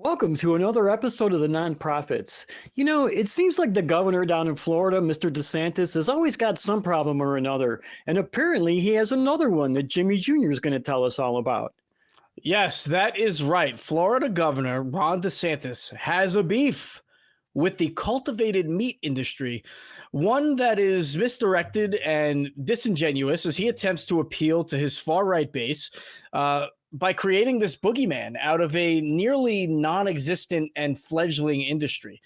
Welcome to another episode of the Nonprofits. It seems like the governor down in Florida, Mr. DeSantis, has always got some problem or another. And apparently he has another one that Jimmy Jr. is going to tell us all about. Yes, that is right. Florida Governor Ron DeSantis has a beef with the cultivated meat industry, one that is misdirected and disingenuous as he attempts to appeal to his far right base by creating this boogeyman out of a nearly non existent and fledgling industry.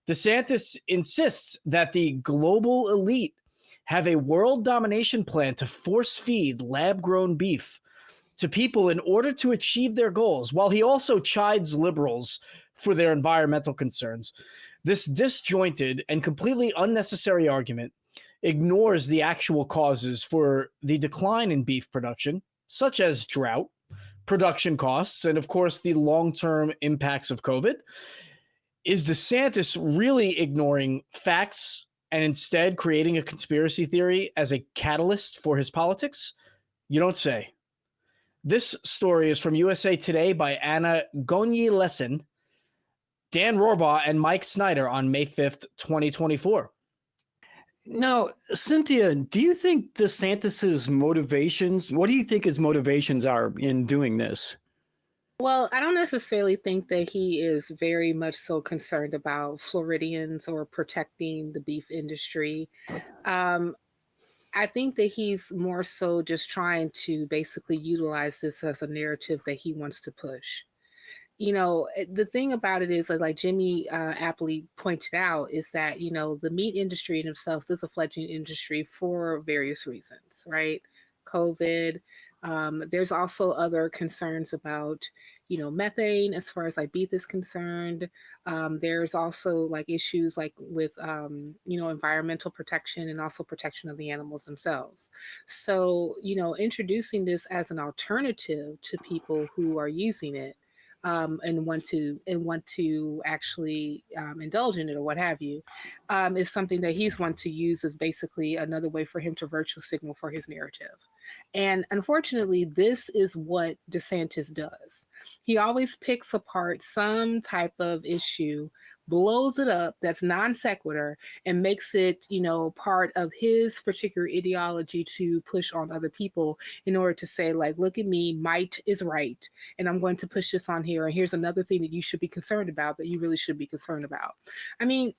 DeSantis insists that the global elite have a world domination plan to force feed lab grown beef to people in order to achieve their goals, while he also chides liberals for their environmental concerns. This disjointed and completely unnecessary argument ignores the actual causes for the decline in beef production, such as drought, production costs, and of course, the long-term impacts of COVID. Is DeSantis really ignoring facts and instead creating a conspiracy theory as a catalyst for his politics? You don't say. This story is from USA Today by Anna Gonyi-Lesson, Dan Rohrbaugh, and Mike Snyder on May 5th, 2024. Now, Cynthia, do you think DeSantis's motivations, what do you think his motivations are in doing this? Well, I don't necessarily think that he is very much so concerned about Floridians or protecting the beef industry. I think that he's more so just trying to basically utilize this as a narrative that he wants to push. The thing about it is like Jimmy aptly pointed out is that, the meat industry in itself is a fledgling industry for various reasons, right? COVID. There's also other concerns about, methane as far as like beef is concerned. There's also like issues like with, environmental protection and also protection of the animals themselves. So, introducing this as an alternative to people who are using it and want to actually indulge in it or what have you, is something that he's want to use as basically another way for him to virtue signal for his narrative. And unfortunately, this is what DeSantis does. He always picks apart some type of issue, blows it up that's non sequitur, and makes it, part of his particular ideology to push on other people in order to say, like, look at me, might is right, and I'm going to push this on here. And here's another thing that you should be concerned about that you really should be concerned about. I mean,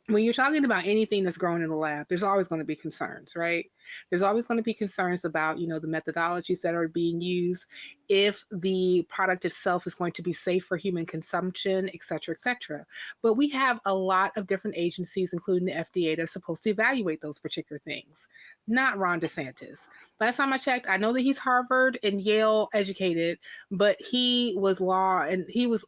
when you're talking about anything that's grown in the lab, there's always going to be concerns, right? There's always going to be concerns about, the methodologies that are being used, if the product itself is going to be safe for human consumption, et cetera, et cetera. But we have a lot of different agencies, including the FDA, that are supposed to evaluate those particular things, not Ron DeSantis. Last time I checked, I know that he's Harvard and Yale educated, but he was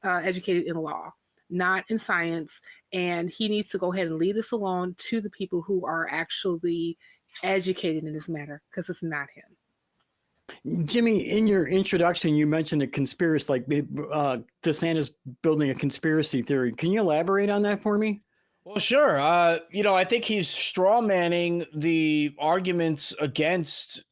educated in law, not in science, and he needs to go ahead and leave this alone to the people who are actually educated in this matter, because it's not him. Jimmy, in your introduction, you mentioned a conspiracy, like DeSantis building a conspiracy theory. Can you elaborate on that for me? Well, sure. I think he's straw manning the arguments against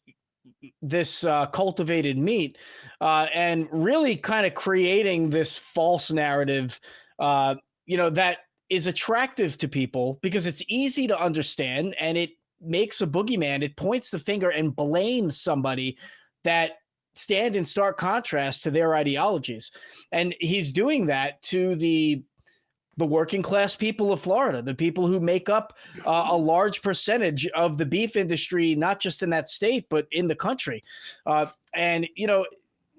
this cultivated meat and really kind of creating this false narrative that is attractive to people because it's easy to understand and it makes a boogeyman. It points the finger and blames somebody that stand in stark contrast to their ideologies. And he's doing that to the working class people of Florida, the people who make up a large percentage of the beef industry, not just in that state, but in the country.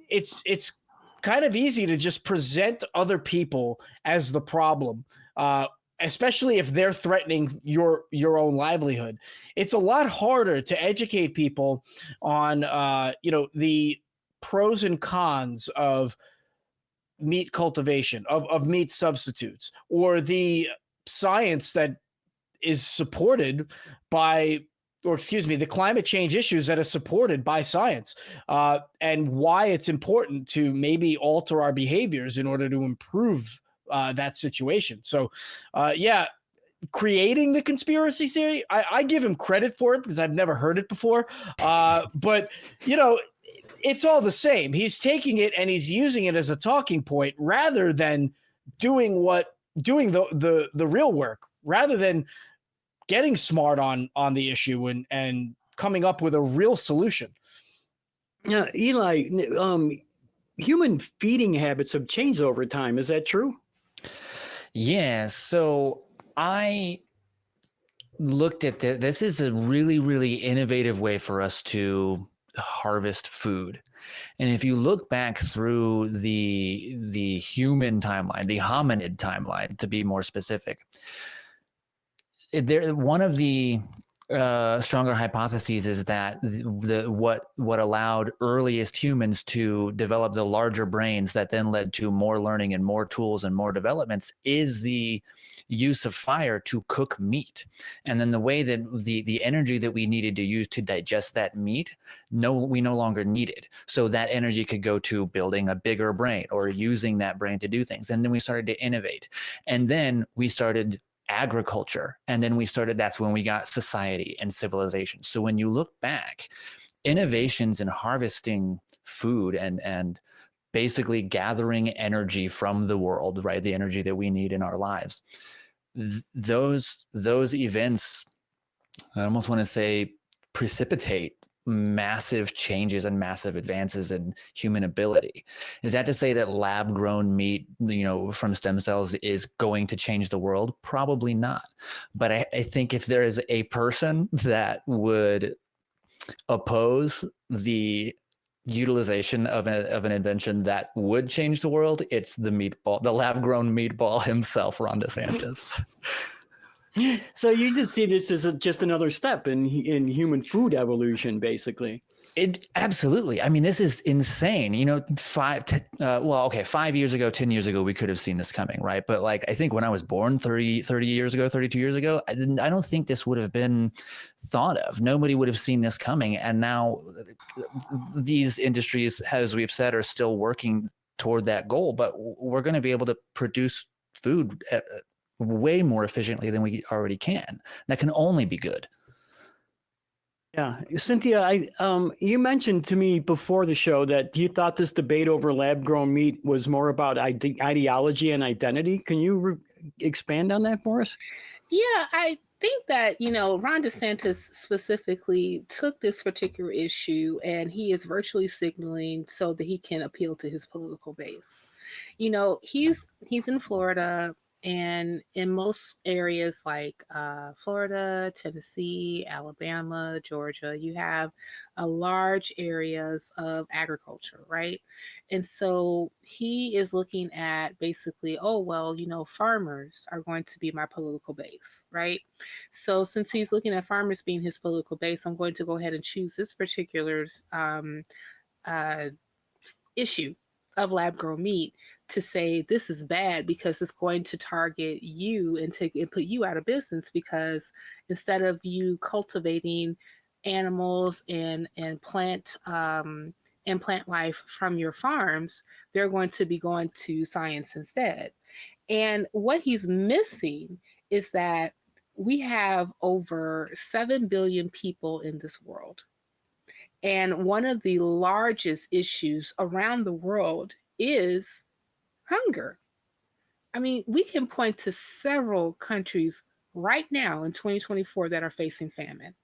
It's kind of easy to just present other people as the problem, especially if they're threatening your own livelihood. It's a lot harder to educate people on, the pros and cons of meat cultivation, of meat substitutes, or the science that is supported by, the climate change issues that are supported by science, and why it's important to maybe alter our behaviors in order to improve that situation. So, creating the conspiracy theory, I give him credit for it because I've never heard it before. But, it's all the same. He's taking it and he's using it as a talking point rather than doing the real work rather than getting smart on the issue and coming up with a real solution. Yeah, Eli, human feeding habits have changed over time. Is that true? Yeah, so I looked at this. This is a really, really innovative way for us to harvest food. And if you look back through the human timeline, the hominid timeline, to be more specific, one of the stronger hypotheses is that what allowed earliest humans to develop the larger brains that then led to more learning and more tools and more developments is the use of fire to cook meat. And then the way that the energy that we needed to use to digest that meat, we no longer needed. So that energy could go to building a bigger brain or using that brain to do things. And then we started to innovate. And then we started agriculture. And then that's when we got society and civilization. So when you look back, innovations in harvesting food and basically gathering energy from the world, right? The energy that we need in our lives. Those events, I almost want to say, precipitate massive changes and massive advances in human ability. Is that to say that lab grown meat, from stem cells is going to change the world? Probably not. But I think if there is a person that would oppose the utilization of an invention that would change the world, it's the lab grown meatball himself, Ron DeSantis. So you just see this as just another step in human food evolution, basically. Absolutely. I mean, this is insane. 5 years ago, 10 years ago, we could have seen this coming, right? But I think when I was born 30 years ago, 32 years ago, I don't think this would have been thought of. Nobody would have seen this coming. And now these industries, as we've said, are still working toward that goal, but we're going to be able to produce food way more efficiently than we already can. That can only be good. Yeah, Cynthia, you mentioned to me before the show that you thought this debate over lab-grown meat was more about ideology and identity. Can you expand on that for us? Yeah, I think that, Ron DeSantis specifically took this particular issue and he is virtually signaling so that he can appeal to his political base. He's in Florida. And in most areas like Florida, Tennessee, Alabama, Georgia, you have large areas of agriculture, right? And so he is looking at basically, farmers are going to be my political base, right? So since he's looking at farmers being his political base, I'm going to go ahead and choose this particular issue of lab-grown meat to say this is bad because it's going to target you and put you out of business, because instead of you cultivating animals and plant life from your farms, they're going to be going to science instead. And what he's missing is that we have over 7 billion people in this world. And one of the largest issues around the world is hunger. I mean, we can point to several countries right now in 2024 that are facing famine.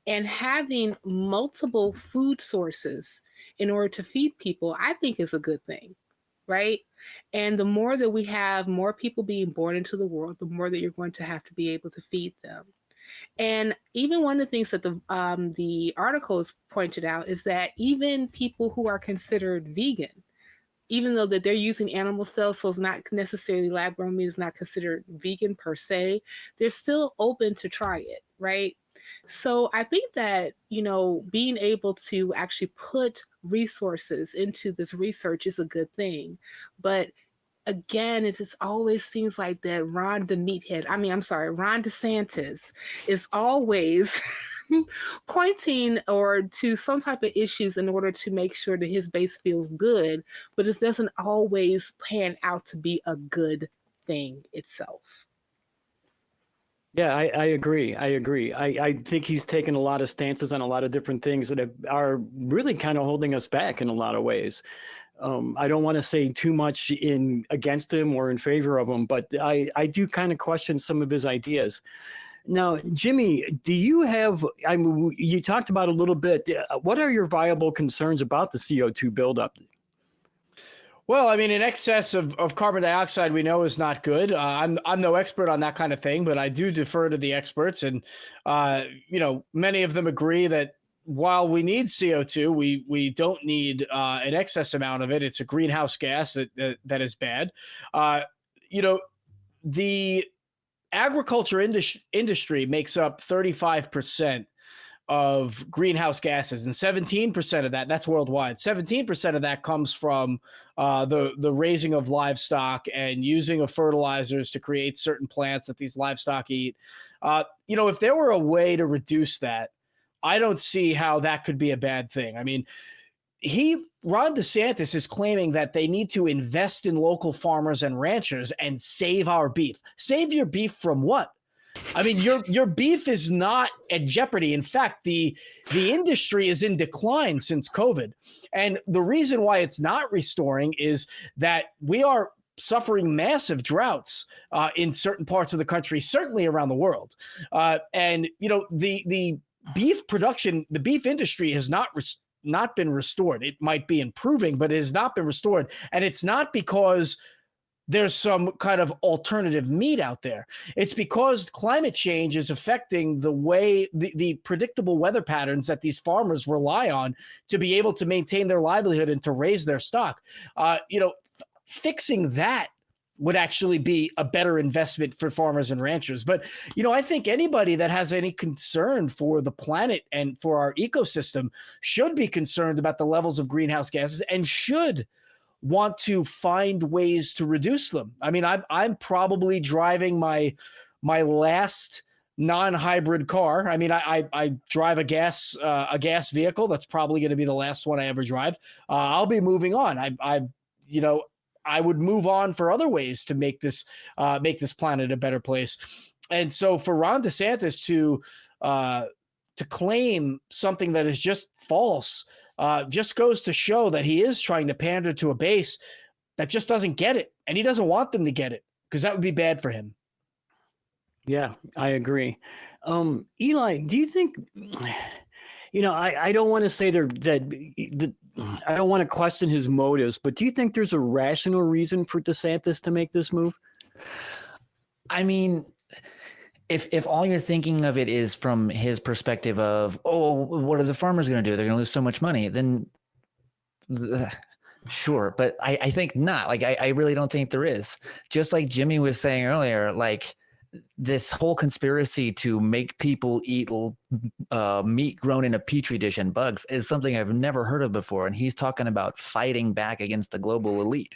And having multiple food sources in order to feed people, I think is a good thing, right? And the more that we have more people being born into the world, the more that you're going to have to be able to feed them. And even one of the things that the articles pointed out is that even people who are considered vegan, even though that they're using animal cells, so it's not necessarily lab-grown meat is not considered vegan per se, they're still open to try it, right? So I think that, being able to actually put resources into this research is a good thing. But again, it just always seems like that Ron DeSantis is always pointing or to some type of issues in order to make sure that his base feels good, but it doesn't always pan out to be a good thing itself. Yeah, I agree. I think he's taken a lot of stances on a lot of different things that are really kind of holding us back in a lot of ways. I don't want to say too much in against him or in favor of him, but I do kind of question some of his ideas. Now, Jimmy, do you have, I mean, you talked about a little bit, what are your viable concerns about the CO2 buildup? Well, I mean, in excess of carbon dioxide, we know is not good. I'm no expert on that kind of thing, but I do defer to the experts, and many of them agree that while we need CO2, we don't need an excess amount of it. It's a greenhouse gas that is bad. The agriculture industry makes up 35% of greenhouse gases, and 17% of that's worldwide. 17% of that comes from the raising of livestock and using of fertilizers to create certain plants that these livestock eat. If there were a way to reduce that, I don't see how that could be a bad thing. I mean, Ron DeSantis is claiming that they need to invest in local farmers and ranchers and save our beef. Save your beef from what? I mean, your beef is not at jeopardy. In fact, the industry is in decline since COVID. And the reason why it's not restoring is that we are suffering massive droughts in certain parts of the country, certainly around the world. The beef production, the beef industry has not been restored. It might be improving, but it has not been restored. And it's not because there's some kind of alternative meat out there. It's because climate change is affecting the way the predictable weather patterns that these farmers rely on to be able to maintain their livelihood and to raise their stock. Fixing that would actually be a better investment for farmers and ranchers. But, I think anybody that has any concern for the planet and for our ecosystem should be concerned about the levels of greenhouse gases and should want to find ways to reduce them. I mean, I'm probably driving my last non-hybrid car. I mean, I drive a gas vehicle. That's probably going to be the last one I ever drive. I'll be moving on. I would move on for other ways to make this planet a better place. And so for Ron DeSantis to claim something that is just false just goes to show that he is trying to pander to a base that just doesn't get it. And he doesn't want them to get it because that would be bad for him. Yeah, I agree. Eli, do you think, I don't want to say I don't want to question his motives, but do you think there's a rational reason for DeSantis to make this move? I mean, if all you're thinking of it is from his perspective of, what are the farmers going to do? They're going to lose so much money. Then sure. But I think not. Like, I really don't think there is. Just like Jimmy was saying earlier, like this whole conspiracy to make people eat meat grown in a petri dish and bugs is something I've never heard of before. And he's talking about fighting back against the global elite.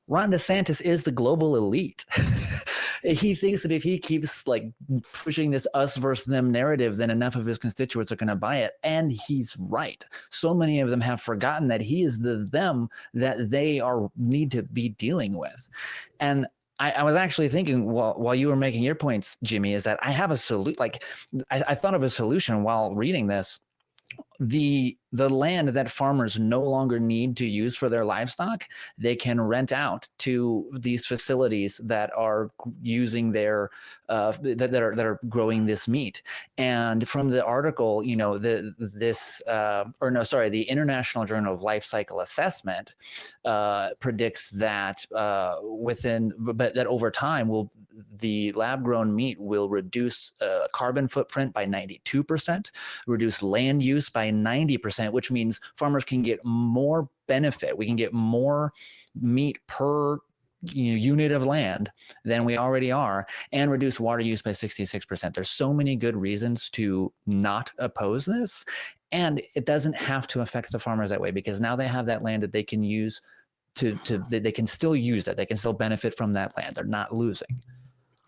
Ron DeSantis is the global elite. He thinks that if he keeps pushing this us versus them narrative, then enough of his constituents are going to buy it. And he's right. So many of them have forgotten that he is the them that they need to be dealing with. And I was actually thinking while you were making your points, Jimmy, is that I have a solution. I thought of a solution while reading this. The land that farmers no longer need to use for their livestock, they can rent out to these facilities that are using their that are growing this meat. And from the article, the International Journal of Life Cycle Assessment predicts that that over time the lab grown meat will reduce carbon footprint by 92%, reduce land use by 90%, which means farmers can get more benefit. We can get more meat per unit of land than we already are, and reduce water use by 66%. There's so many good reasons to not oppose this, and it doesn't have to affect the farmers that way, because now they have that land that they can use they can still use that. They can still benefit from that land. They're not losing.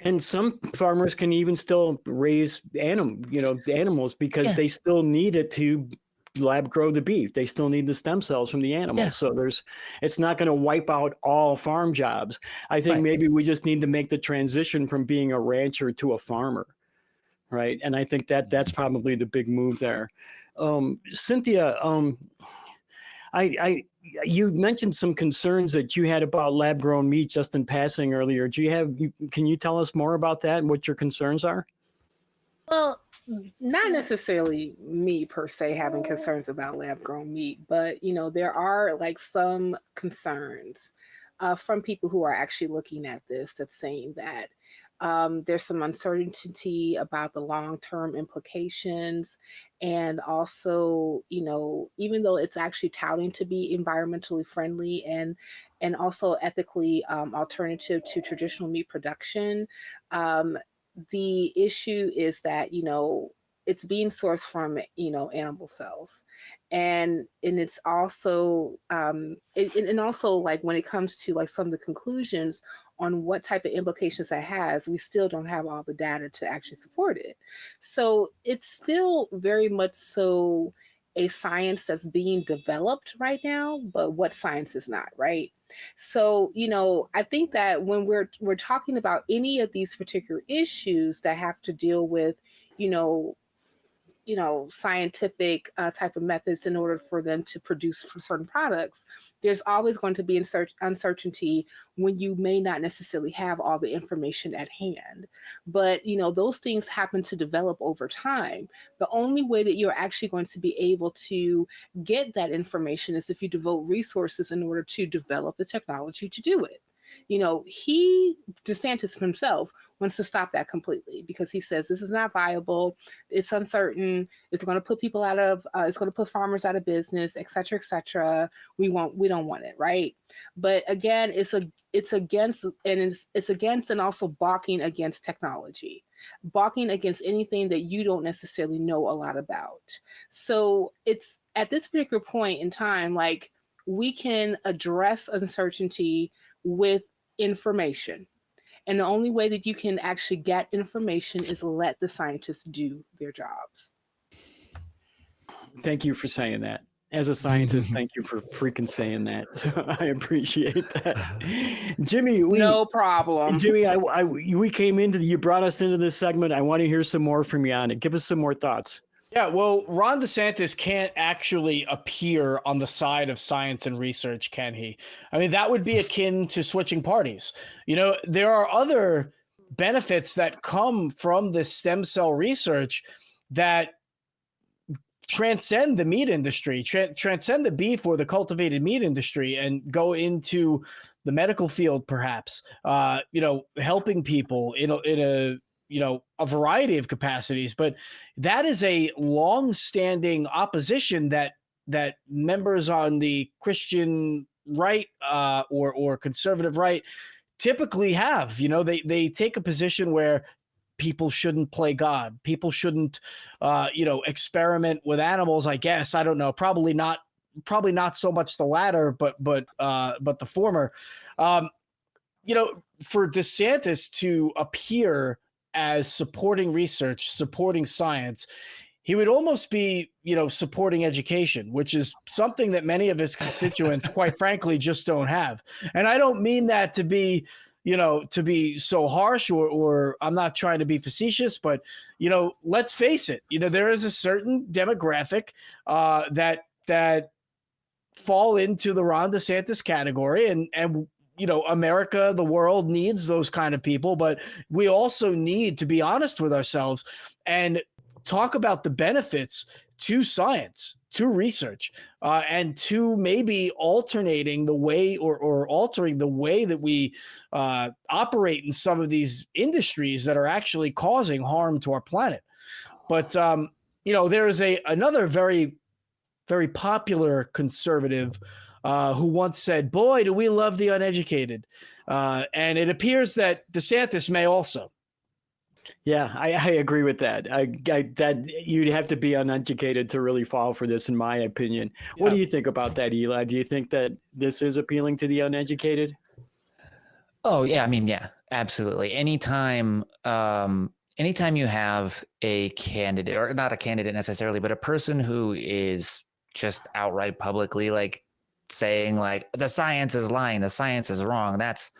And some farmers can even still raise animals because they still need it to lab grow the beef. They still need the stem cells from the animals. Yeah. So it's not going to wipe out all farm jobs. I think maybe we just need to make the transition from being a rancher to a farmer. Right. And I think that's probably the big move there. Cynthia, You mentioned some concerns that you had about lab-grown meat just in passing earlier. Can you tell us more about that and what your concerns are? Well, not necessarily me per se having concerns about lab-grown meat, but there are like some concerns from people who are actually looking at this that's saying that there's some uncertainty about the long-term implications, and also, even though it's actually touting to be environmentally friendly and also ethically alternative to traditional meat production, um, the issue is that it's being sourced from animal cells, and it's also and also, like, when it comes to like some of the conclusions on what type of implications that has, we still don't have all the data to actually support it. So it's still very much so a science that's being developed right now, but what science is not, right? So, I think that when we're talking about any of these particular issues that have to deal with, you know, scientific type of methods in order for them to produce certain products, there's always going to be uncertainty when you may not necessarily have all the information at hand. But, those things happen to develop over time. The only way that you're actually going to be able to get that information is if you devote resources in order to develop the technology to do it. DeSantis himself wants to stop that completely because he says this is not viable, it's uncertain, it's going to put people out of, it's going to put farmers out of business, et cetera, et cetera. We don't want it, right? But again, it's against and also balking against technology, balking against anything that you don't necessarily know a lot about. So it's at this particular point in time, like, we can address uncertainty with information. And the only way that you can actually get information is let the scientists do their jobs. Thank you for saying that. As a scientist, thank you for freaking saying that. So I appreciate that. Jimmy, no problem. Jimmy, we came you brought us into this segment. I want to hear some more from you on it. Give us some more thoughts. Yeah, well, Ron DeSantis can't actually appear on the side of science and research, can he? I mean, that would be akin to switching parties. There are other benefits that come from this stem cell research that transcend the meat industry, transcend the beef or the cultivated meat industry, and go into the medical field, perhaps, helping people in a a variety of capacities. But that is a long-standing opposition that members on the Christian right or conservative right typically have. They take a position where people shouldn't play God. People shouldn't, experiment with animals. I guess, I don't know. Probably not so much the latter, but the former. For DeSantis to appear as supporting research, supporting science, he would almost be, supporting education, which is something that many of his constituents, quite frankly, just don't have. And I don't mean that to be, to be so harsh, or I'm not trying to be facetious, but, let's face it, there is a certain demographic that fall into the Ron DeSantis category, and America, the world needs those kind of people, but we also need to be honest with ourselves and talk about the benefits to science, to research, and to maybe alternating the way or altering the way that we operate in some of these industries that are actually causing harm to our planet. But, there is another very, very popular conservative who once said, "Boy, do we love the uneducated." And it appears that DeSantis may also. Yeah, I agree with that. That you'd have to be uneducated to really fall for this, in my opinion. What do you think about that, Eli? Do you think that this is appealing to the uneducated? Oh, yeah. I mean, yeah, absolutely. Anytime you have a candidate, or not a candidate necessarily, but a person who is just outright publicly saying the science is lying, the science is wrong. That's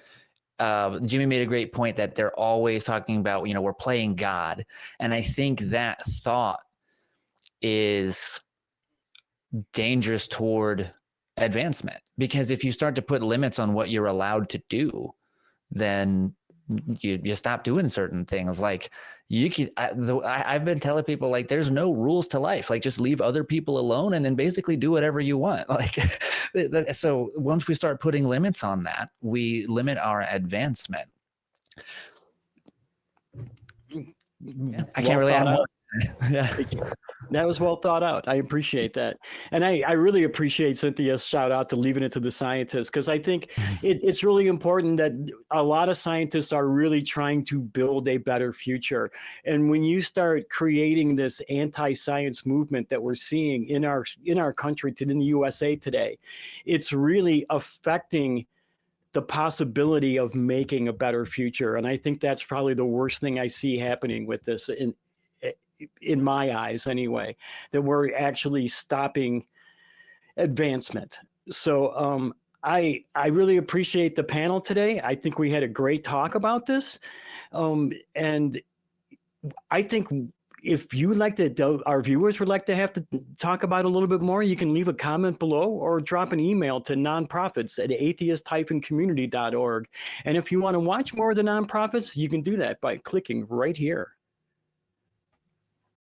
Jimmy made a great point that they're always talking about, we're playing God. And I think that thought is dangerous toward advancement. Because if you start to put limits on what you're allowed to do, then you stop doing certain things. Like I've been telling people, like, there's no rules to life. Like, just leave other people alone and then basically do whatever you want. Like, so once we start putting limits on that, we limit our advancement. Yeah, I can't really add more. Yeah. That was well thought out. I appreciate that. And I really appreciate Cynthia's shout out to leaving it to the scientists, because I think it's really important that a lot of scientists are really trying to build a better future. And when you start creating this anti-science movement that we're seeing in our country, in the USA today, it's really affecting the possibility of making a better future. And I think that's probably the worst thing I see happening with this, in my eyes anyway, that we're actually stopping advancement. So I really appreciate the panel today. I think we had a great talk about this. And I think if you would like to, our viewers would like to have to talk about a little bit more, you can leave a comment below or drop an email to nonprofits@atheist-community.org. And if you want to watch more of the nonprofits, you can do that by clicking right here.